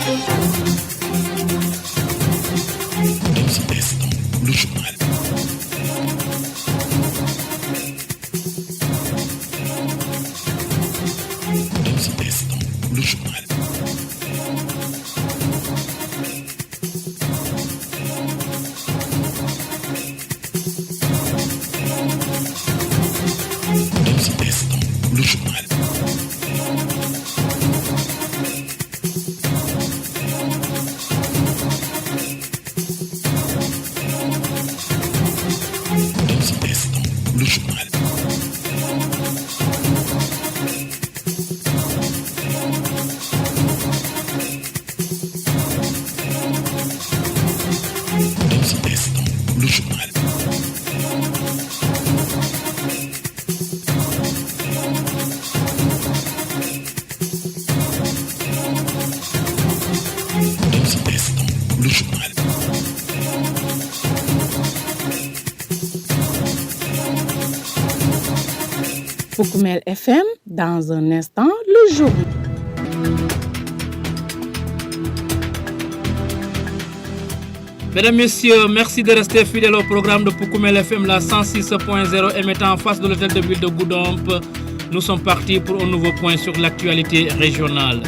Dans un instant, le journal. Dans un instant, le journal. Dans un instant, le journal. Dans un instant, le journal. Dans un instant, le journal. Dans un instant, le journal. Poukoumel FM, dans un instant, le journal. Mesdames, Messieurs, merci de rester fidèles au programme de Poukoumel FM, la 106.0 émettant en face de l'hôtel de ville de Goudomp. Nous sommes partis pour un nouveau point sur l'actualité régionale.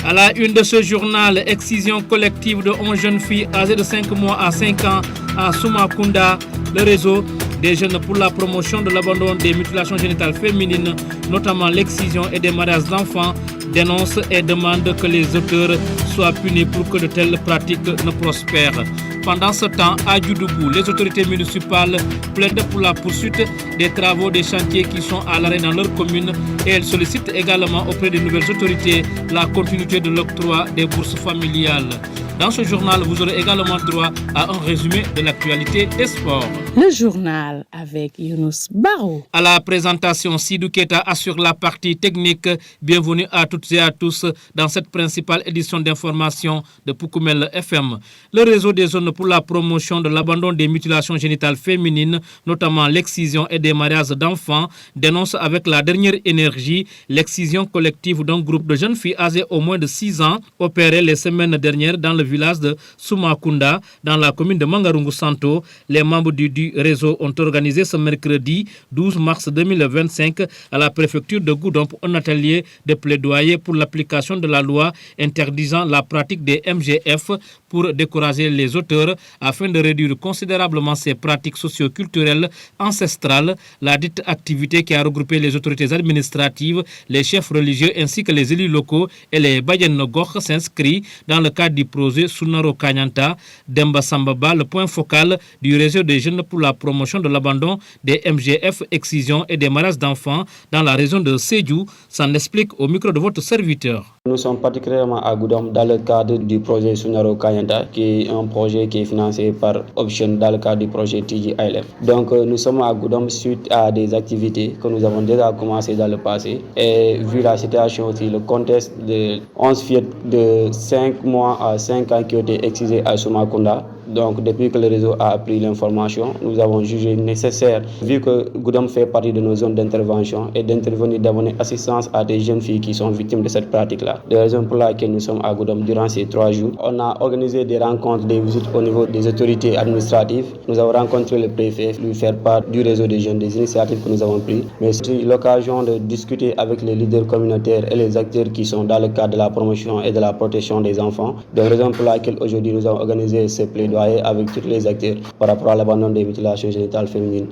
À la une de ce journal, excision collective de 11 jeunes filles âgées de 5 mois à 5 ans à Soumakunda, le réseau des jeunes pour la promotion de l'abandon des mutilations génitales féminines, notamment l'excision et des mariages d'enfants, dénonce et demande que les auteurs soient punis pour que de telles pratiques ne prospèrent. Pendant ce temps, à Djoudougou, les autorités municipales plaident pour la poursuite des travaux des chantiers qui sont à l'arrêt dans leur commune et elles sollicitent également auprès des nouvelles autorités la continuité de l'octroi des bourses familiales. Dans ce journal, vous aurez également droit à un résumé de l'actualité des sports. Le journal avec Younous Barou. À la présentation, Sidou Keita assure la partie technique. Bienvenue à toutes et à tous dans cette principale édition d'information de Poukoumel FM. Le réseau des zones pour la promotion de l'abandon des mutilations génitales féminines, notamment l'excision et des mariages d'enfants, dénonce avec la dernière énergie l'excision collective d'un groupe de jeunes filles âgées au moins de 6 ans opérées les semaines dernières dans le village de Soumakunda, dans la commune de Mangarungu Santo. Les membres du réseau ont organisé ce mercredi 12 mars 2025 à la préfecture de Goudomp un atelier de plaidoyer pour l'application de la loi interdisant la pratique des MGF pour décourager les auteurs afin de réduire considérablement ces pratiques socio-culturelles ancestrales. La dite activité qui a regroupé les autorités administratives, les chefs religieux ainsi que les élus locaux et les Bayen Nogok s'inscrit dans le cadre du projet Sunaro Kanyanta Demba Sambaba, le point focal du réseau des jeunes pour la promotion de l'abandon des MGF, excision et des mariages d'enfants dans la région de Sédhiou. S'en explique au micro de votre serviteur. Nous sommes particulièrement à Goudomp dans le cadre du projet Sunaro Kanyanta, qui est un projet qui est financé par Option dans le cadre du projet TGILF. Donc nous sommes à Goudomp suite à des activités que nous avons déjà commencé dans le passé. Et vu la situation aussi, le contexte de 11 filles de 5 mois à 5 ans qui ont été excisées à Soumakunda. Donc depuis que le réseau a appris l'information, nous avons jugé nécessaire, vu que Goudomp fait partie de nos zones d'intervention, et d'intervenir, d'amener assistance à des jeunes filles qui sont victimes de cette pratique-là. De raison pour laquelle nous sommes à Goudomp durant ces 3 jours. On a organisé des rencontres, des visites au niveau des autorités administratives. Nous avons rencontré le préfet, lui faire part du réseau des jeunes, des initiatives que nous avons prises. Mais c'est l'occasion de discuter avec les leaders communautaires et les acteurs qui sont dans le cadre de la promotion et de la protection des enfants. De raison pour laquelle aujourd'hui nous avons organisé ce plaidoyer avec tous les acteurs par rapport à l'abandon des mutilations génitales féminines.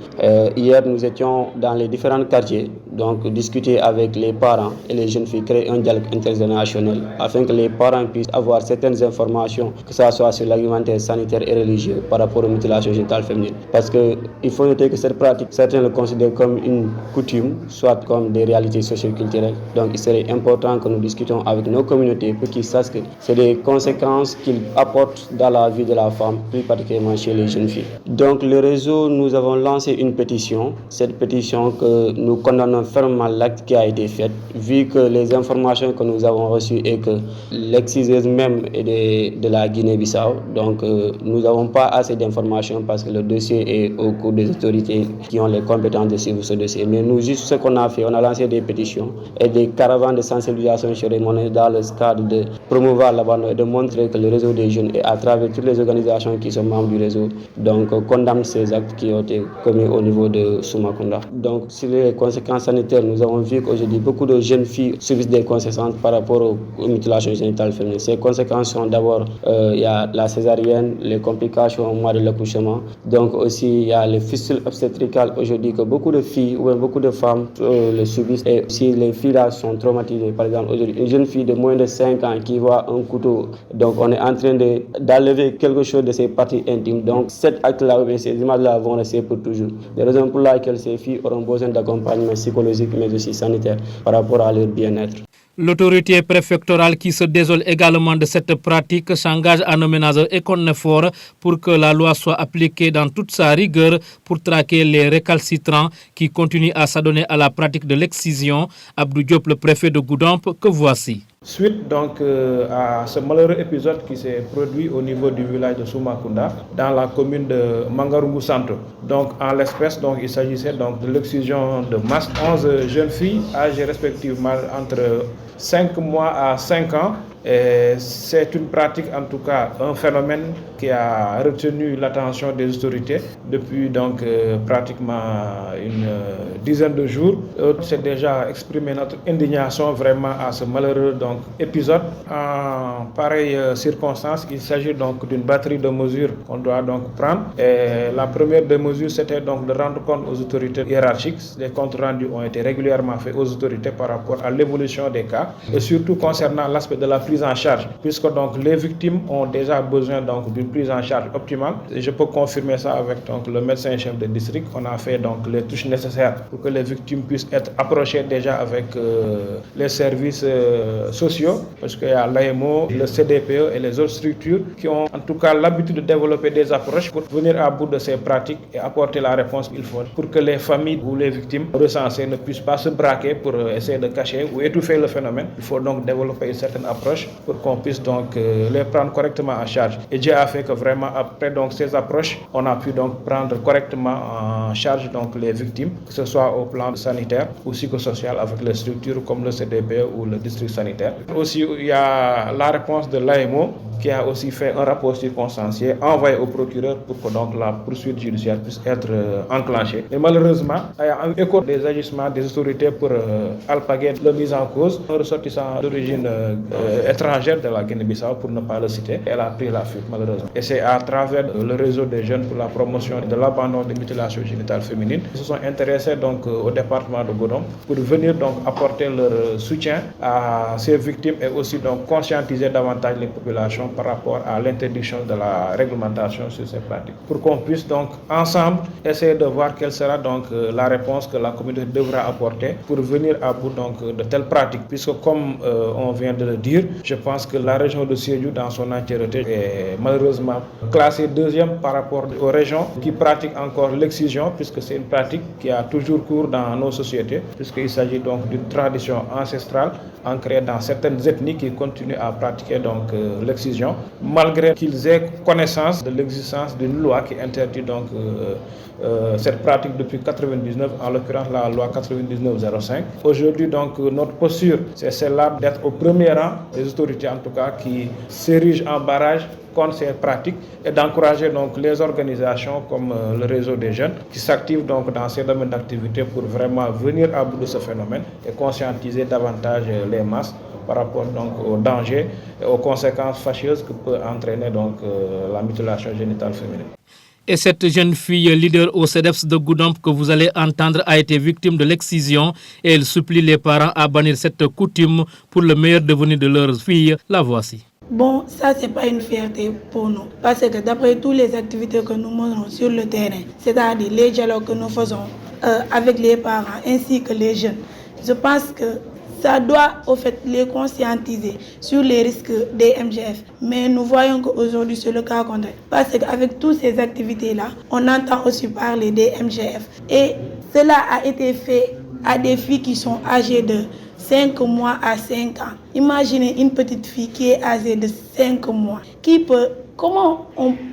Hier, nous étions dans les différents quartiers, donc discuter avec les parents et les jeunes filles, créer un dialogue intergénérationnel afin que les parents puissent avoir certaines informations, que ce soit sur l'alimentaire, sanitaire et religieux par rapport aux mutilations génitales féminines. Parce qu'il faut noter que cette pratique, certains le considèrent comme une coutume, soit comme des réalités socio-culturelles. Donc il serait important que nous discutions avec nos communautés pour qu'ils sachent que c'est des conséquences qu'ils apportent dans la vie de la femme, plus particulièrement chez les jeunes filles. Donc le réseau, nous avons lancé une pétition. Cette pétition que nous condamnons fermement l'acte qui a été fait, vu que les informations que nous avons reçues et que l'exciseuse même est de la Guinée-Bissau. Donc nous n'avons pas assez d'informations parce que le dossier est au cours des autorités qui ont les compétences de suivre ce dossier. Mais nous, juste ce qu'on a fait, on a lancé des pétitions et des caravanes de sensibilisation chez les monnaies dans le cadre de promouvoir l'abandon et de montrer que le réseau des jeunes et à travers toutes les organisations qui sont membres du réseau donc condamnent ces actes qui ont été commis au niveau de Soumakunda. Donc sur les conséquences sanitaires, nous avons vu qu'aujourd'hui beaucoup de jeunes filles subissent des conséquences par rapport aux mutilations génitales féminines. Ces conséquences sont d'abord il y a la césarienne, les complications au mois de l'accouchement. Donc aussi il y a les fistules obstétricales aujourd'hui que beaucoup de filles ou beaucoup de femmes le subissent. Et aussi les filles là sont traumatisées. Par exemple aujourd'hui une jeune fille de moins de 5 ans qui voit un couteau, donc on est en train d'enlever quelque chose de ses parties intimes. Donc cet acte-là, ces images-là vont rester pour toujours. Des raisons pour lesquelles ces filles auront besoin d'accompagnement psychologique mais aussi sanitaire par rapport à leur bien-être. L'autorité préfectorale qui se désole également de cette pratique s'engage à nos ménageurs et qu'on effort pour que la loi soit appliquée dans toute sa rigueur pour traquer les récalcitrants qui continuent à s'adonner à la pratique de l'excision. Abdou Diop, le préfet de Goudomp, que voici. Suite donc à ce malheureux épisode qui s'est produit au niveau du village de Soumakunda dans la commune de Mangarungu Santo. Donc en l'espèce donc il s'agissait donc de l'excision de masse 11 jeunes filles âgées respectivement entre 5 mois à 5 ans. Et c'est une pratique, en tout cas un phénomène qui a retenu l'attention des autorités depuis donc pratiquement une dizaine de jours. C'est déjà exprimé notre indignation vraiment à ce malheureux donc épisode. En pareille circonstance, il s'agit donc d'une batterie de mesures qu'on doit donc prendre. Et la première des mesures, c'était donc de rendre compte aux autorités hiérarchiques. Les comptes rendus ont été régulièrement faits aux autorités par rapport à l'évolution des cas et surtout concernant l'aspect de la prise en charge, puisque donc les victimes ont déjà besoin donc d'une prise en charge optimale. Et je peux confirmer ça avec donc le médecin-chef de district. On a fait donc les touches nécessaires pour que les victimes puissent être approchées déjà avec les services sociaux, parce qu'il y a l'AMO, le CDPE et les autres structures qui ont en tout cas l'habitude de développer des approches pour venir à bout de ces pratiques et apporter la réponse qu'il faut pour que les familles ou les victimes recensées ne puissent pas se braquer pour essayer de cacher ou étouffer le phénomène. Il faut donc développer une certaine approche pour qu'on puisse donc les prendre correctement en charge. Et Dieu a fait que vraiment après donc ces approches, on a pu donc prendre correctement en charge donc les victimes, que ce soit au plan sanitaire ou psychosocial avec les structures comme le CDP ou le district sanitaire. Aussi, il y a la réponse de l'AMO qui a aussi fait un rapport circonstancié envoyé au procureur pour que donc la poursuite judiciaire puisse être enclenchée. Et malheureusement, il y a un écho des agissements des autorités pour alpaguer la mise en cause. Un ressortissant d'origine étrangère de la Guinée-Bissau, pour ne pas le citer, elle a pris la fuite malheureusement. Et c'est à travers le réseau des jeunes pour la promotion de l'abandon des mutilations génitales féminines qui se sont intéressés donc au département de Goudomp pour venir donc apporter leur soutien à ces victimes et aussi donc conscientiser davantage les populations par rapport à l'interdiction de la réglementation sur ces pratiques. Pour qu'on puisse donc ensemble essayer de voir quelle sera donc la réponse que la communauté devra apporter pour venir à bout donc de telles pratiques. Puisque comme on vient de le dire, je pense que la région de Sédhiou dans son entièreté est malheureusement classée deuxième par rapport aux régions qui pratiquent encore l'excision, puisque c'est une pratique qui a toujours cours dans nos sociétés, puisqu'il s'agit donc d'une tradition ancestrale ancrée dans certaines ethnies qui continuent à pratiquer donc l'excision, malgré qu'ils aient connaissance de l'existence d'une loi qui interdit donc cette pratique depuis 1999, en l'occurrence la loi 99-05. Aujourd'hui donc notre posture, c'est celle-là d'être au premier rang des autorités en tout cas qui s'érigent en barrage contre ces pratiques et d'encourager donc les organisations comme le réseau des jeunes qui s'activent donc dans ces domaines d'activité pour vraiment venir à bout de ce phénomène et conscientiser davantage les masses par rapport donc aux dangers et aux conséquences fâcheuses que peut entraîner donc la mutilation génitale féminine. Et cette jeune fille leader au CEDEPS de Goudomp que vous allez entendre a été victime de l'excision et elle supplie les parents à bannir cette coutume pour le meilleur devenir de leur fille. La voici. Bon, ça c'est pas une fierté pour nous, parce que d'après toutes les activités que nous menons sur le terrain, c'est-à-dire les dialogues que nous faisons avec les parents ainsi que les jeunes, je pense que ça doit au fait les conscientiser sur les risques des MGF. Mais nous voyons qu'aujourd'hui c'est le cas contraire, parce qu'avec toutes ces activités-là, on entend aussi parler des MGF. Et cela a été fait à des filles qui sont âgées de 5 mois à 5 ans. Imaginez une petite fille qui est âgée de 5 mois. Comment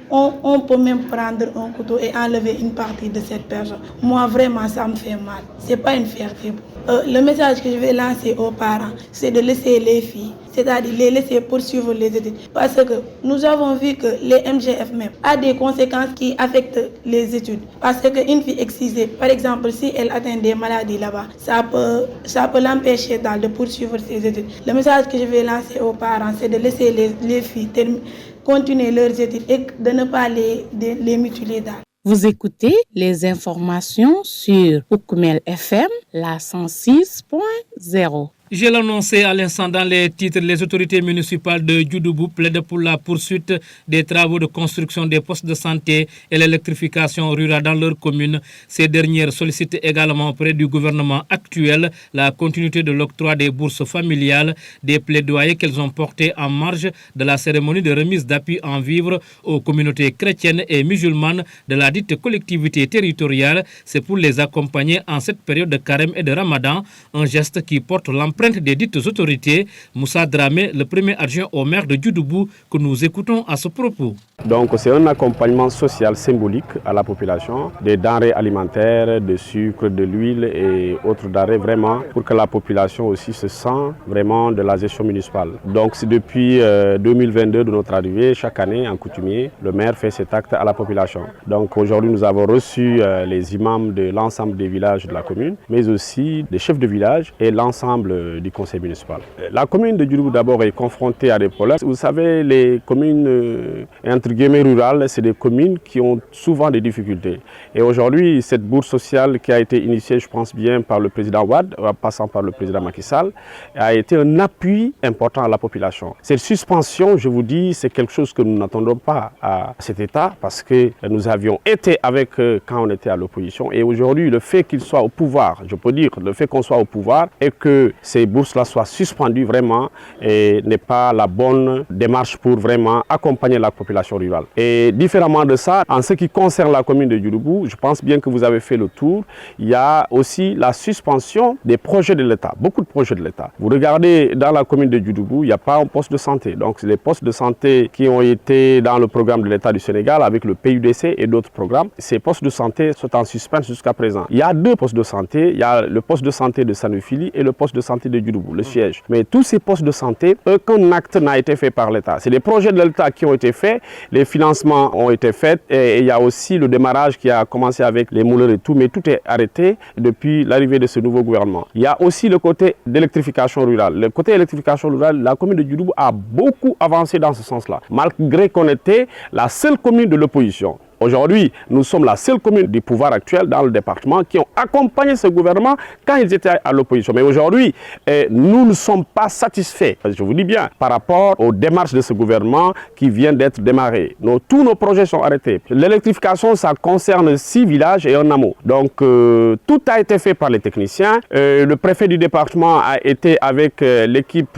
on peut même prendre un couteau et enlever une partie de cette personne? Moi, vraiment, ça me fait mal. Ce n'est pas une fierté. Le message que je vais lancer aux parents, c'est de laisser les filles, c'est-à-dire les laisser poursuivre les études. Parce que nous avons vu que les MGF même a des conséquences qui affectent les études. Parce qu'une fille excisée, par exemple, si elle atteint des maladies là-bas, ça peut l'empêcher de poursuivre ses études. Le message que je vais lancer aux parents, c'est de laisser les filles continuer leurs études et de ne pas les mutiler. Vous écoutez les informations sur Poukoumel FM, la 106.0. Je l'ai annoncé à l'instant dans les titres, les autorités municipales de Djoudoubou plaident pour la poursuite des travaux de construction des postes de santé et l'électrification rurale dans leur commune. Ces dernières sollicitent également auprès du gouvernement actuel la continuité de l'octroi des bourses familiales, des plaidoyers qu'elles ont portés en marge de la cérémonie de remise d'appui en vivres aux communautés chrétiennes et musulmanes de la dite collectivité territoriale. C'est pour les accompagner en cette période de carême et de ramadan, un geste qui porte l'empreinte des dites autorités. Moussa Dramé, le premier adjoint au maire de Djoudoubou, que nous écoutons à ce propos. Donc c'est un accompagnement social symbolique à la population, des denrées alimentaires, de sucre, de l'huile et autres denrées vraiment pour que la population aussi se sente vraiment de la gestion municipale. Donc c'est depuis 2022 de notre arrivée, chaque année en coutumier, le maire fait cet acte à la population. Donc aujourd'hui nous avons reçu les imams de l'ensemble des villages de la commune, mais aussi des chefs de village et l'ensemble du conseil municipal. La commune de Djoudoubou d'abord est confrontée à des problèmes. Vous savez, les communes entre guillemets rurales, c'est des communes qui ont souvent des difficultés. Et aujourd'hui, cette bourse sociale qui a été initiée, je pense bien, par le président Wade, passant par le président Macky Sall, a été un appui important à la population. Cette suspension, je vous dis, c'est quelque chose que nous n'attendons pas à cet État parce que nous avions été avec eux quand on était à l'opposition. Et aujourd'hui, le fait qu'ils soient au pouvoir, je peux dire, le fait qu'on soit au pouvoir et que ces bourses-là soient suspendues vraiment n'est pas la bonne démarche pour vraiment accompagner la population rurale. Et différemment de ça, en ce qui concerne la commune de Djoudoubou, je pense bien que vous avez fait le tour, il y a aussi la suspension des projets de l'État, beaucoup de projets de l'État. Vous regardez dans la commune de Djoudoubou, il n'y a pas un poste de santé. Donc les postes de santé qui ont été dans le programme de l'État du Sénégal avec le PUDC et d'autres programmes, ces postes de santé sont en suspens jusqu'à présent. Il y a deux postes de santé, il y a le poste de santé de Sanoufili et le poste de santé de Djoudoubou, le siège. Mais tous ces postes de santé, aucun acte n'a été fait par l'État. C'est des projets de l'État qui ont été faits, les financements ont été faits et il y a aussi le démarrage qui a commencé avec les mouleurs et tout, mais tout est arrêté depuis l'arrivée de ce nouveau gouvernement. Il y a aussi le côté d'électrification rurale. Le côté électrification rurale, la commune de Djoudoubou a beaucoup avancé dans ce sens-là, malgré qu'on était la seule commune de l'opposition. Aujourd'hui, nous sommes la seule commune du pouvoir actuel dans le département qui ont accompagné ce gouvernement quand ils étaient à l'opposition. Mais aujourd'hui, nous ne sommes pas satisfaits, je vous dis bien, par rapport aux démarches de ce gouvernement qui vient d'être démarré. Tous nos projets sont arrêtés. L'électrification, ça concerne 6 villages et un hameau. Donc, tout a été fait par les techniciens. Le préfet du département a été avec l'équipe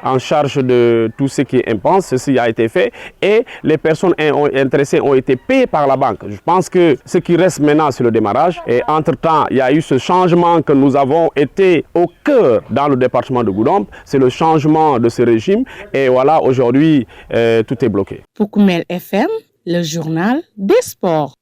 en charge de tout ce qui est impense. Ceci a été fait. Et les personnes intéressées ont été payées par la banque. Je pense que ce qui reste maintenant, c'est le démarrage. Et entre-temps, il y a eu ce changement que nous avons été au cœur dans le département de Goudomp. C'est le changement de ce régime. Et voilà, aujourd'hui, tout est bloqué. Poukoumel FM, le journal des sports.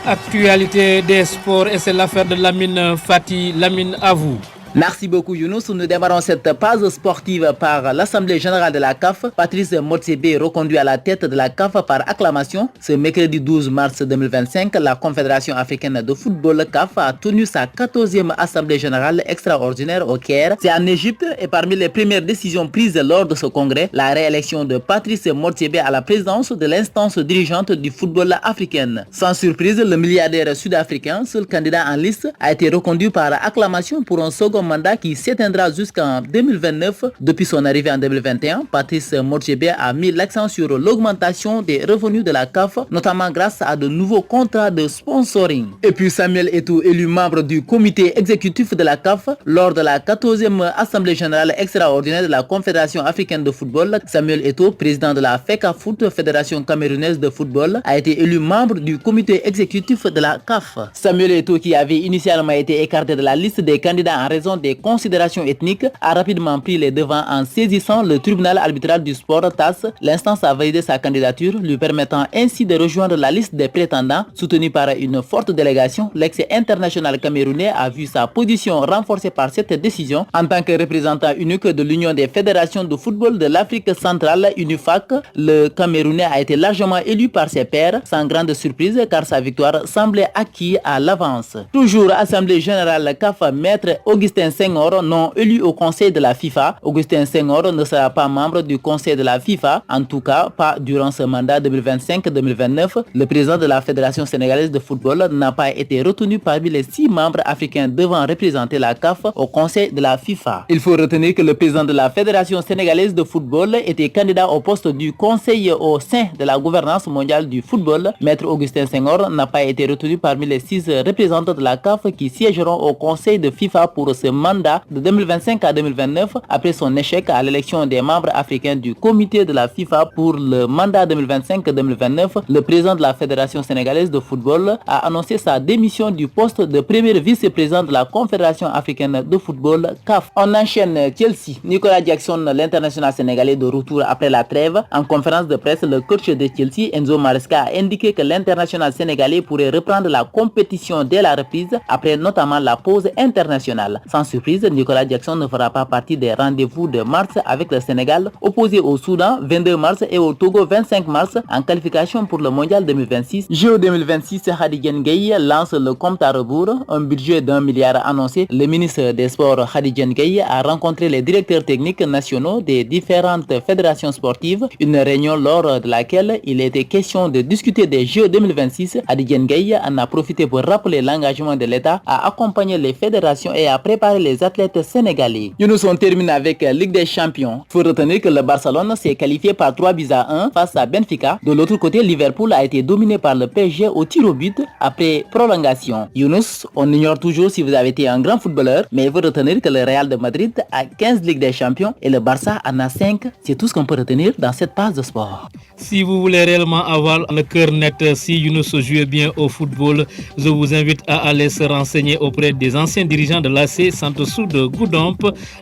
Actualité des sports et c'est l'affaire de Lamine Fati. Lamine, à vous. Merci beaucoup Younous. Nous démarrons cette page sportive par l'Assemblée générale de la CAF. Patrice Motsepe reconduit à la tête de la CAF par acclamation. Ce mercredi 12 mars 2025, la Confédération africaine de football CAF a tenu sa 14e Assemblée générale extraordinaire au Caire. C'est en Égypte et parmi les premières décisions prises lors de ce congrès, la réélection de Patrice Motsepe à la présidence de l'instance dirigeante du football africain. Sans surprise, le milliardaire sud-africain, seul candidat en liste, a été reconduit par acclamation pour un second mandat qui s'éteindra jusqu'en 2029. Depuis son arrivée en 2021, Patrice Motsepe a mis l'accent sur l'augmentation des revenus de la CAF, notamment grâce à de nouveaux contrats de sponsoring. Et puis Samuel Eto'o, élu membre du comité exécutif de la CAF lors de la 14e Assemblée générale extraordinaire de la Confédération africaine de football. Samuel Eto'o, président de la FECAFOOT, Fédération camerounaise de football, a été élu membre du comité exécutif de la CAF. Samuel Eto'o, qui avait initialement été écarté de la liste des candidats en raison des considérations ethniques, a rapidement pris les devants en saisissant le tribunal arbitral du sport TAS. L'instance a validé sa candidature, lui permettant ainsi de rejoindre la liste des prétendants. Soutenu par une forte délégation, l'ex-international camerounais a vu sa position renforcée par cette décision. En tant que représentant unique de l'Union des fédérations de football de l'Afrique centrale, UNIFAC, le Camerounais a été largement élu par ses pairs, sans grande surprise car sa victoire semblait acquise à l'avance. Toujours Assemblée générale CAF, maître Augustin Senghor, non élu au conseil de la FIFA. Augustin Senghor ne sera pas membre du conseil de la FIFA, en tout cas pas durant ce mandat 2025-2029. Le président de la Fédération sénégalaise de football n'a pas été retenu parmi les 6 membres africains devant représenter la CAF au conseil de la FIFA. Il faut retenir que le président de la Fédération sénégalaise de football était candidat au poste du conseil au sein de la gouvernance mondiale du football. Maître Augustin Senghor n'a pas été retenu parmi les 6 représentants de la CAF qui siégeront au conseil de FIFA pour ce mandat de 2025 à 2029 après son échec à l'élection des membres africains du comité de la FIFA pour le mandat 2025-2029. Le président de la Fédération sénégalaise de football a annoncé sa démission du poste de premier vice-président de la Confédération africaine de football CAF. On enchaîne Chelsea. Nicolas Jackson, l'international sénégalais de retour après la trêve. En conférence de presse, le coach de Chelsea, Enzo Maresca, a indiqué que l'international sénégalais pourrait reprendre la compétition dès la reprise, après notamment la pause internationale. Sans surprise, Nicolas Jackson ne fera pas partie des rendez-vous de mars avec le Sénégal, opposé au Soudan 22 mars et au Togo 25 mars en qualification pour le mondial 2026. Jeux 2026, Hady Gueye lance le compte à rebours, un budget d'1 milliard annoncé. Le ministre des Sports, Hady Gueye, a rencontré les directeurs techniques nationaux des différentes fédérations sportives, une réunion lors de laquelle il était question de discuter des Jeux 2026. Hady Gueye en a profité pour rappeler l'engagement de l'État à accompagner les fédérations et à préparer les athlètes sénégalais. Nous on termine avec Ligue des Champions. Il faut retenir que le Barcelone s'est qualifié par 3-1 face à Benfica. De l'autre côté, Liverpool a été dominé par le PSG au tir au but après prolongation. Younous, on ignore toujours si vous avez été un grand footballeur, mais il faut retenir que le Real de Madrid a 15 Ligues des Champions et le Barça en a 5. C'est tout ce qu'on peut retenir dans cette page de sport. Si vous voulez réellement avoir le cœur net, si Younous joue bien au football, je vous invite à aller se renseigner auprès des anciens dirigeants de l'AC Santossou de Goudomp.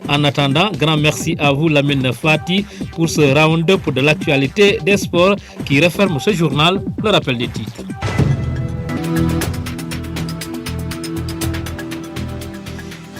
En attendant, grand merci à vous Lamine Fati pour ce round-up de l'actualité des sports qui referme ce journal. Le rappel des titres.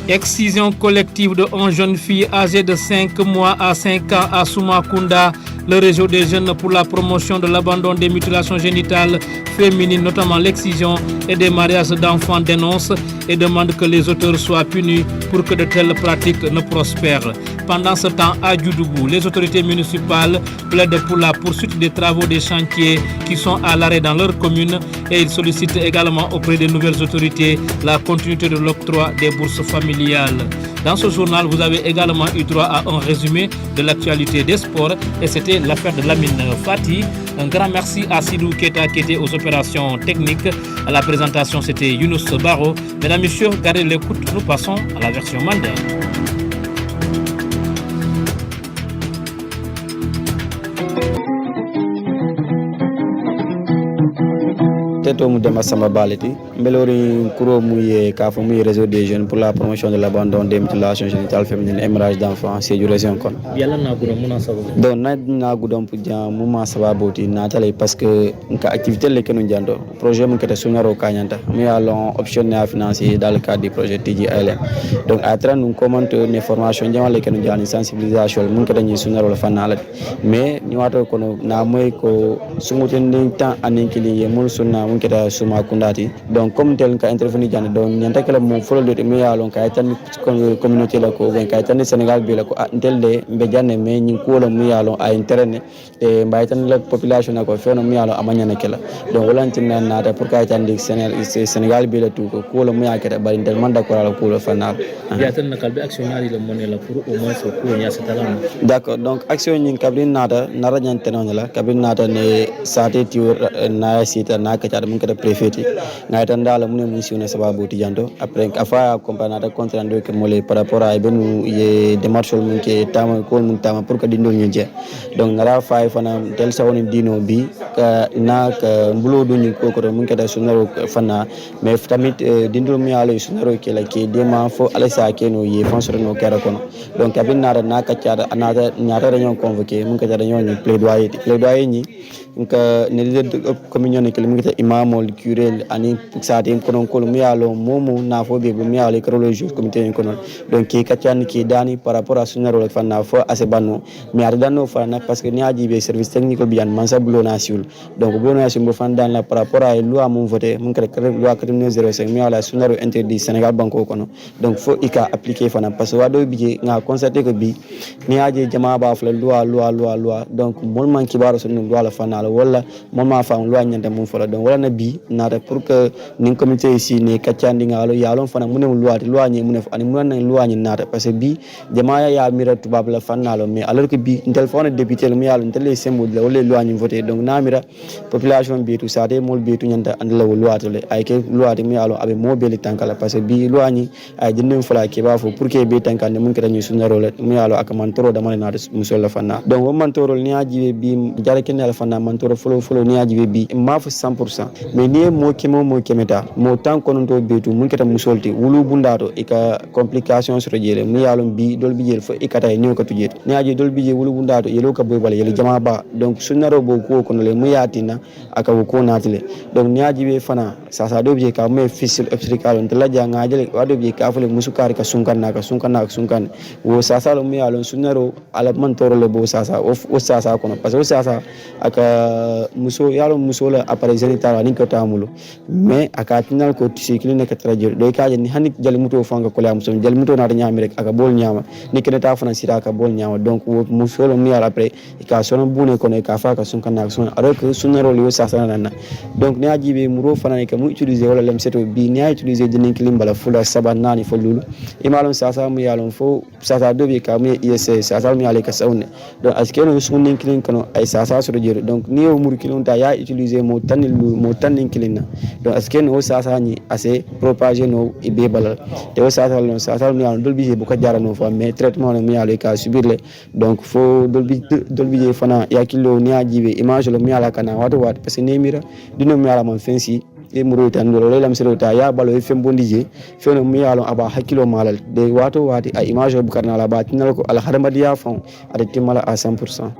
Excision collective de 11 jeunes filles âgées de 5 mois à 5 ans à Soumakunda. Le réseau des jeunes pour la promotion de l'abandon des mutilations génitales féminines, notamment l'excision et des mariages d'enfants, dénonce et demande que les auteurs soient punis pour que de telles pratiques ne prospèrent. Pendant ce temps, à Djoudjougou, les autorités municipales plaident pour la poursuite des travaux des chantiers qui sont à l'arrêt dans leur commune et ils sollicitent également auprès des nouvelles autorités la continuité de l'octroi des bourses familiales. Dans ce journal, vous avez également eu droit à un résumé de l'actualité des sports et c'était l'affaire de Lamine Fati. Un grand merci à Sidou Keta qui était aux opérations techniques. À la présentation, c'était Younous Baro. Mesdames et messieurs, gardez l'écoute, nous passons à la version mandingue. Teto mu Demba Samba Baleti, Mbelori Kouro Mouye Kafo Mouye réseau des jeunes pour la promotion de l'abandon des mutilations génitales féminines et mariage d'enfants, c'est du région kon. Yalla na gudon muna sababu. Donc na gudon pour dia muma sababoti na tale parce que nka activité le kenu jando projet mun kete sunyaro kanyanta mais allons optionné à financer dans le cadre du projet TG ILM. Donc à travers nous commente les formations jama le kenu jani sensibilisation mun kete ni sunyaro la fanala mais ni wato kono na moy ko sumutende temps anen kili mun sunna mun keta suma kundati donc comme tel ka intervenir jande donc nyanta kala mo folo de mi yalon ka tan communauté la ko ben ka tan Sénégal bi la ko tel de be janne me nyin ko la mi yalon a interne e mbay tan la population ko feno mi yalon amanya na kala donc walantina nata pour ka tan Sénégal bi la tout ko la mi yakata bari tel man d'accord la ko la fanal ya tan nakal be action ñaari la moné la pour au moins ko nya satalam d'accord donc action nyin kabrin nata nara nyante non la kabrin nata ne sate tiur na sita na ka tar mun ka préfet ngai tan dala mun mission ne sababu tijanto après afa accompagnata contrat ndo ke mole par rapport à benu ye démarche mun ke tama ko mun tama pour que dindol ñu je donc nara fay fana tel sawoni dino bi ka na ka mbulo do ñu ko mun ka da sunaro fana mais tamit dindol mi ala sunaro ke la ke dema fo ala sa ke no ye fonsoro no kera kono donc kabin nara na ka tar anata ñaata réunion convoqué mun ka da réunion ni plaidoyer ni nka ne communion ke mun ka imamol curé ani saate kono ko mi yalo momo na fo be mi yalo écologie comité kono donc ki katian ki dani par rapport à sunaro fanna fo assez banno mi ar danno fana parce que ni aji be service technique bian man sa bulo national donc bulo national bo fan dan la par rapport à loi mon voté mun ka loi 4905 mi yalo sunaro interdit Sénégal banko kono donc fo ika appliquer fana parce que wado bi nga constater que bi ni aji jama ba fa loi donc mon man kibaro sunu loi la fana wala mon ma fa loi nyande mun fa donc wala na bi na pour que nin comité ici ne katiandi ngalo yalon fana munem loi ni munef ani munan loi ni nata parce que bi jama ya mira tubab la fanalo mais alors que bi téléphone député le yalo tel symbole la wala loi ni voter donc na mira population bi tout ça des mol bi tout nyanda and la loi to le ay ke loi de mi yalo abe mobile tankala parce que bi loi ni ay jinnem fala ke ba fo pour que be tankande mun ka ñu sunaro le mi yalo ak man toro dama na musul la fanna donc wo man toro ni aji bi jare ken la fanna man toro folo ni aji bi ma fo 100% mais ni mo kemeta mo tan kono to betu mun keta musolti wulu bundato ika complication sur jere mi yalon bi dol bi jere fo ikata ni ko tujeti ni aji dol bi je wulu bundato yelo ka boy bala yelo jama ba donc sunaro bo ko kono le mu yatina aka ko natile donc ni aji be fana sasa do bi ka me fisil obstacle on tala janga jele wado bi ka fele musukar ka sunkan wo sasa lo mi yalon sunaro ala man toro le bo sasa o sasa kono parce que sasa aka muso yalon muso la appareil génital ni ko tamulo mais aka tinal ko cycle ne ka trajer do ka ni hanik jali muto fanga ko la muso jali muto na nyami rek aka bol nyama ni kene ta fana sira aka bol nyama donc muso lo mi yala après ka sono bune ko ne ka fa ka sunkan na son alors que sunaro le sasa na donc ne ajibe muro fana ne ka mu utiliser wala lem seto bi ni ay utiliser dinen kilim bala fula sabanani fo lulu imalon sasa mu yalon fo sasa do bi ka mu ISS sasa mu yale ka sawne donc askeno sunnen kilin kono ay sasa so jere donc ni o mur kilon ta ya utiliser mo tanin kilin na donc askeno sasa ni assez propager no ibe bala te o sasa lon sasa mu yalon dolbi bu ko jarano fo mais traitement no mu yale ka subir le donc fo dolbi fana ya kilo ni ajibe image lo mu yala kana wato wat parce que ne mira dino mu yala man fensi e muro tan do le lam serota ya balo e fembondije feno mi yalo aba hakilo malal de wato wati a image bu karna la batinal ko al harmadiya fon ade timala à 100%.